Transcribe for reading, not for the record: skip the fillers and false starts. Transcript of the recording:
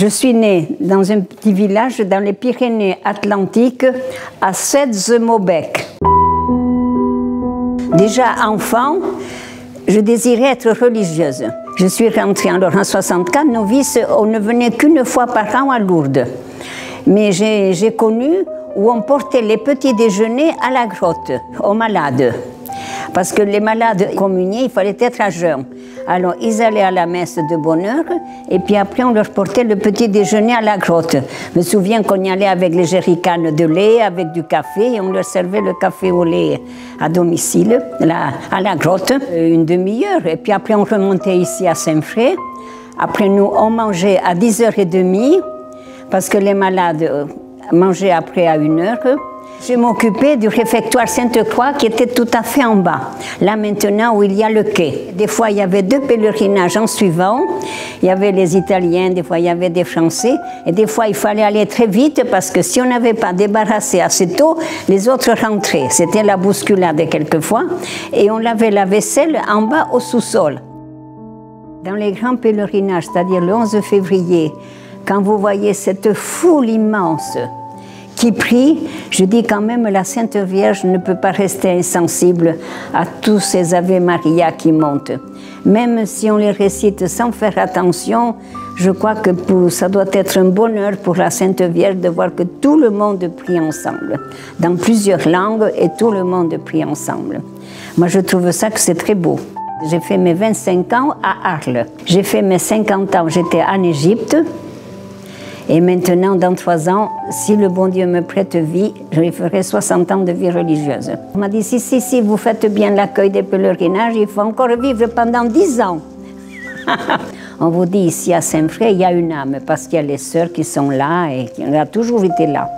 Je suis née dans un petit village dans les Pyrénées-Atlantiques, à Setz-Mobec. Déjà enfant, je désirais être religieuse. Je suis rentrée alors en 1964, novice, on ne venait qu'une fois par an à Lourdes. Mais j'ai connu où on portait les petits déjeuners à la grotte, aux malades. Parce que les malades communiaient, il fallait être à jeun. Alors ils allaient à la messe de bonne heure et puis après on leur portait le petit déjeuner à la grotte. Je me souviens qu'on y allait avec les jerrycans de lait, avec du café et on leur servait le café au lait à domicile, là, à la grotte, une demi-heure. Et puis après on remontait ici à Saint-Fré. Après nous on mangeait à 10h30 parce que les malades mangeaient après à 1h. Je m'occupais du réfectoire Sainte-Croix qui était tout à fait en bas, là maintenant où il y a le quai. Des fois il y avait 2 pèlerinages en suivant, il y avait les Italiens, des fois il y avait des Français, et des fois il fallait aller très vite parce que si on n'avait pas débarrassé assez tôt, les autres rentraient. C'était la bousculade quelquefois, et on lavait la vaisselle en bas au sous-sol. Dans les grands pèlerinages, c'est-à-dire le 11 février, quand vous voyez cette foule immense, qui prie, je dis quand même la Sainte Vierge ne peut pas rester insensible à tous ces Ave Maria qui montent. Même si on les récite sans faire attention, je crois que ça doit être un bonheur pour la Sainte Vierge de voir que tout le monde prie ensemble, dans plusieurs langues et tout le monde prie ensemble. Moi je trouve ça que c'est très beau. J'ai fait mes 25 ans à Arles. J'ai fait mes 50 ans, j'étais en Égypte. Et maintenant, dans 3 ans, si le bon Dieu me prête vie, je ferai 60 ans de vie religieuse. On m'a dit, si, vous faites bien l'accueil des pèlerinages, il faut encore vivre pendant 10 ans. On vous dit ici à Saint-Fré, il y a une âme, parce qu'il y a les sœurs qui sont là et qui ont toujours été là.